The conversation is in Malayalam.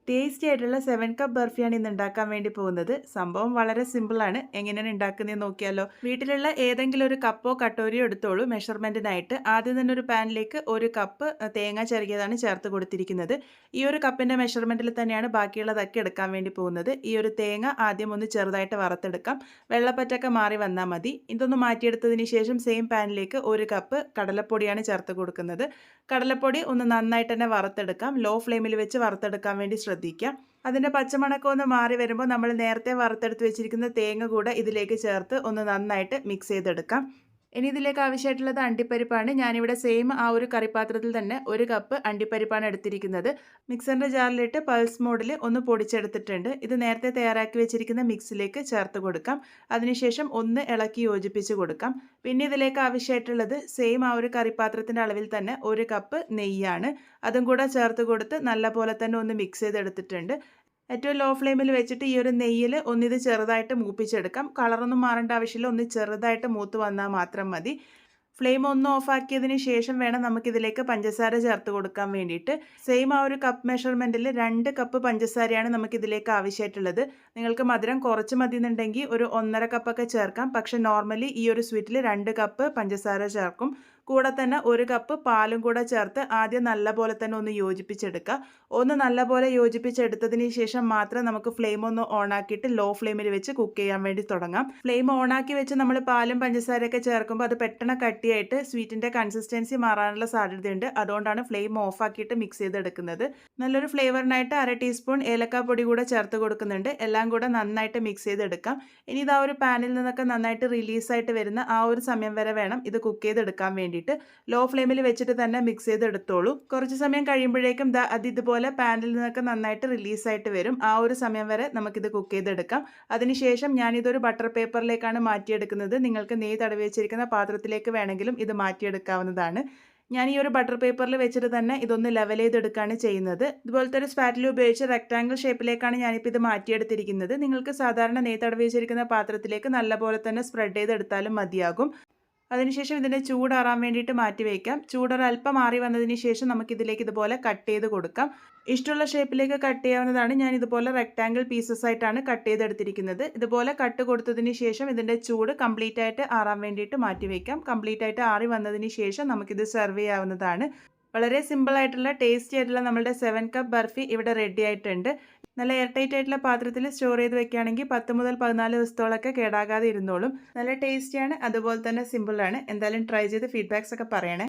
ടേസ്റ്റി ആയിട്ടുള്ള 7 കപ്പ് ബർഫിയാണ് ഇന്ന് ഉണ്ടാക്കാൻ വേണ്ടി പോകുന്നത്. സംഭവം വളരെ സിമ്പിളാണ്. എങ്ങനെയാണ് ഉണ്ടാക്കുന്നത് നോക്കിയാലോ. വീട്ടിലുള്ള ഏതെങ്കിലും ഒരു കപ്പോ കട്ടോരിയോ എടുത്തോളൂ മെഷർമെന്റിനായിട്ട്. ആദ്യം തന്നെ ഒരു പാനിലേക്ക് 1 കപ്പ് തേങ്ങ ചിരകിയതാണ് ചേർത്ത് കൊടുത്തിരിക്കുന്നത്. ഈ ഒരു കപ്പിന്റെ മെഷർമെന്റിൽ തന്നെയാണ് ബാക്കിയുള്ളതൊക്കെ എടുക്കാൻ വേണ്ടി പോകുന്നത്. ഈ ഒരു തേങ്ങ ആദ്യം ഒന്ന് ചെറുതായിട്ട് വറുത്തെടുക്കാം. വെള്ളപ്പറ്റൊക്കെ മാറി വന്നാൽ മതി. ഇതൊന്ന് മാറ്റിയെടുത്തതിന് ശേഷം സെയിം പാനിലേക്ക് 1 കപ്പ് കടലപ്പൊടിയാണ് ചേർത്ത് കൊടുക്കുന്നത്. കടലപ്പൊടി ഒന്ന് നന്നായിട്ട് തന്നെ വറുത്തെടുക്കാം. ലോ ഫ്ലെയിമിൽ വെച്ച് വറുത്തെടുക്കാൻ വേണ്ടി ശ്രദ്ധിക്കുക. അതിൻ്റെ പച്ചമണക്കം ഒന്ന് മാറി വരുമ്പോൾ നമ്മൾ നേരത്തെ വറുത്തെടുത്ത് വെച്ചിരിക്കുന്ന തേങ്ങ കൂടെ ഇതിലേക്ക് ചേർത്ത് ഒന്ന് നന്നായിട്ട് മിക്സ് ചെയ്തെടുക്കാം. ഇനി ഇതിലേക്ക് ആവശ്യമായിട്ടുള്ളത് അണ്ടിപ്പരിപ്പാണ്. ഞാനിവിടെ സെയിം ആ ഒരു കറിപ്പാത്രത്തിൽ തന്നെ 1 കപ്പ് അണ്ടിപ്പരിപ്പാണ് എടുത്തിരിക്കുന്നത്. മിക്സറിൻ്റെ ജാറിലിട്ട് പൾസ് മോഡിൽ ഒന്ന് പൊടിച്ചെടുത്തിട്ടുണ്ട്. ഇത് നേരത്തെ തയ്യാറാക്കി വെച്ചിരിക്കുന്ന മിക്സിലേക്ക് ചേർത്ത് കൊടുക്കാം. അതിനുശേഷം ഒന്ന് ഇളക്കി യോജിപ്പിച്ച് കൊടുക്കാം. പിന്നെ ഇതിലേക്ക് ആവശ്യമായിട്ടുള്ളത് സെയിം ആ ഒരു കറിപ്പാത്രത്തിൻ്റെ അളവിൽ തന്നെ 1 കപ്പ് നെയ്യാണ്. അതും കൂടെ ചേർത്ത് കൊടുത്ത് നല്ലപോലെ തന്നെ ഒന്ന് മിക്സ് ചെയ്തെടുത്തിട്ടുണ്ട്. ഏറ്റവും ലോ ഫ്ലെയിമിൽ വെച്ചിട്ട് ഈ ഒരു നെയ്യിൽ ഒന്നിത് ചെറുതായിട്ട് മൂപ്പിച്ചെടുക്കാം. കളറൊന്നും മാറേണ്ട ആവശ്യമില്ല. ഒന്ന് ചെറുതായിട്ട് മൂത്ത് വന്നാൽ മാത്രം മതി. ഫ്ലെയിം ഒന്ന് ഓഫാക്കിയതിന് ശേഷം വേണം നമുക്കിതിലേക്ക് പഞ്ചസാര ചേർത്ത് കൊടുക്കാൻ വേണ്ടിയിട്ട്. സെയിം ആ ഒരു കപ്പ് മെഷർമെൻറ്റിൽ 2 കപ്പ് പഞ്ചസാരയാണ് നമുക്കിതിലേക്ക് ആവശ്യമായിട്ടുള്ളത്. നിങ്ങൾക്ക് മധുരം കുറച്ച് മതി എന്നുണ്ടെങ്കിൽ ഒരു 1.5 കപ്പൊക്കെ ചേർക്കാം. പക്ഷേ നോർമലി ഈ ഒരു സ്വീറ്റിൽ 2 കപ്പ് പഞ്ചസാര ചേർക്കും. കൂടെ തന്നെ 1 കപ്പ് പാലും കൂടെ ചേർത്ത് ആദ്യം നല്ലപോലെ തന്നെ ഒന്ന് യോജിപ്പിച്ചെടുക്കുക. ഒന്ന് നല്ലപോലെ യോജിപ്പിച്ചെടുത്തതിന് ശേഷം മാത്രം നമുക്ക് ഫ്ലെയിം ഒന്ന് ഓണാക്കിയിട്ട് ലോ ഫ്ലെയിമിൽ വെച്ച് കുക്ക് ചെയ്യാൻ വേണ്ടി തുടങ്ങാം. ഫ്ലെയിം ഓണാക്കി വെച്ച് നമ്മൾ പാലും പഞ്ചസാരയൊക്കെ ചേർക്കുമ്പോൾ അത് പെട്ടെന്ന് കട്ടിയായിട്ട് സ്വീറ്റിൻ്റെ കൺസിസ്റ്റൻസി മാറാനുള്ള സാധ്യതയുണ്ട്. അതുകൊണ്ടാണ് ഫ്ലെയിം ഓഫാക്കിയിട്ട് മിക്സ് ചെയ്തെടുക്കുന്നത്. നല്ലൊരു ഫ്ലേവറിനായിട്ട് 1/2 ടീസ്പൂൺ ഏലക്കാപ്പൊടി കൂടെ ചേർത്ത് കൊടുക്കുന്നുണ്ട്. എല്ലാം കൂടെ നന്നായിട്ട് മിക്സ് ചെയ്തെടുക്കാം. ഇനി ഇതാ ഒരു പാനിൽ നിന്നൊക്കെ നന്നായിട്ട് റിലീസായിട്ട് വരുന്ന ആ ഒരു സമയം വരെ വേണം ഇത് കുക്ക് ചെയ്തെടുക്കാൻ വേണ്ടി. ലോ ഫ്ലെയിമിൽ വെച്ചിട്ട് തന്നെ മിക്സ് ചെയ്തെടുത്തോളൂ. കുറച്ച് സമയം കഴിയുമ്പോഴേക്കും അത് ഇതുപോലെ പാനിൽ നിന്നൊക്കെ നന്നായിട്ട് റിലീസായിട്ട് വരും. ആ ഒരു സമയം വരെ നമുക്കിത് കുക്ക് ചെയ്തെടുക്കാം. അതിനുശേഷം ഞാനിതൊരു ബട്ടർ പേപ്പറിലേക്കാണ് മാറ്റിയെടുക്കുന്നത്. നിങ്ങൾക്ക് നെയ്യ് തടവി വെച്ചിരിക്കുന്ന പാത്രത്തിലേക്ക് വേണമെങ്കിലും ഇത് മാറ്റിയെടുക്കാവുന്നതാണ്. ഞാൻ ഈ ഒരു ബട്ടർ പേപ്പറിൽ വെച്ചിട്ട് തന്നെ ഇതൊന്ന് ലെവൽ ചെയ്തെടുക്കുകയാണ് ചെയ്യുന്നത്. ഇതുപോലത്തെ ഒരു സ്പാറ്റില ഉപയോഗിച്ച് റെക്ടാങ്കിൾ ഷേപ്പിലേക്കാണ് ഞാനിപ്പോൾ ഇത് മാറ്റിയെടുത്തിരിക്കുന്നത്. നിങ്ങൾക്ക് സാധാരണ നെയ്യ് തടവി വെച്ചിരിക്കുന്ന പാത്രത്തിലേക്ക് നല്ലപോലെ തന്നെ സ്പ്രെഡ് ചെയ്തെടുത്താലും മതിയാകും. അതിനുശേഷം ഇതിൻ്റെ ചൂടാറാൻ വേണ്ടിയിട്ട് മാറ്റി വയ്ക്കാം. ചൂടൊരൽപ്പം മാറി വന്നതിന് ശേഷം നമുക്കിതിലേക്ക് ഇതുപോലെ കട്ട് ചെയ്ത് കൊടുക്കാം. ഇഷ്ടമുള്ള ഷേപ്പിലേക്ക് കട്ട് ചെയ്യാവുന്നതാണ്. ഞാൻ ഇതുപോലെ റെക്ടാങ്കിൾ പീസസ് ആയിട്ടാണ് കട്ട് ചെയ്തെടുത്തിരിക്കുന്നത്. ഇതുപോലെ കട്ട് കൊടുത്തതിന് ശേഷം ഇതിൻ്റെ ചൂട് കംപ്ലീറ്റ് ആയിട്ട് ആറാൻ വേണ്ടിയിട്ട് മാറ്റി വയ്ക്കാം. കംപ്ലീറ്റ് ആയിട്ട് ആറി വന്നതിന് ശേഷം നമുക്കിത് സെർവ് ചെയ്യാവുന്നതാണ്. വളരെ സിമ്പിളായിട്ടുള്ള ടേസ്റ്റി ആയിട്ടുള്ള നമ്മുടെ 7 കപ്പ് ബർഫി ഇവിടെ റെഡി ആയിട്ടുണ്ട്. നല്ല എയർ ടൈറ്റ് ആയിട്ടുള്ള പാത്രത്തിൽ സ്റ്റോർ ചെയ്ത് വെക്കുകയാണെങ്കിൽ 10 മുതൽ 14 ദിവസത്തോളമൊക്കെ കേടാകാതെ ഇരുന്നോളും. നല്ല ടേസ്റ്റിയാണ്, അതുപോലെ തന്നെ സിമ്പിളാണ്. എന്തായാലും ട്രൈ ചെയ്ത് ഫീഡ്ബാക്സ് ഒക്കെ പറയണേ.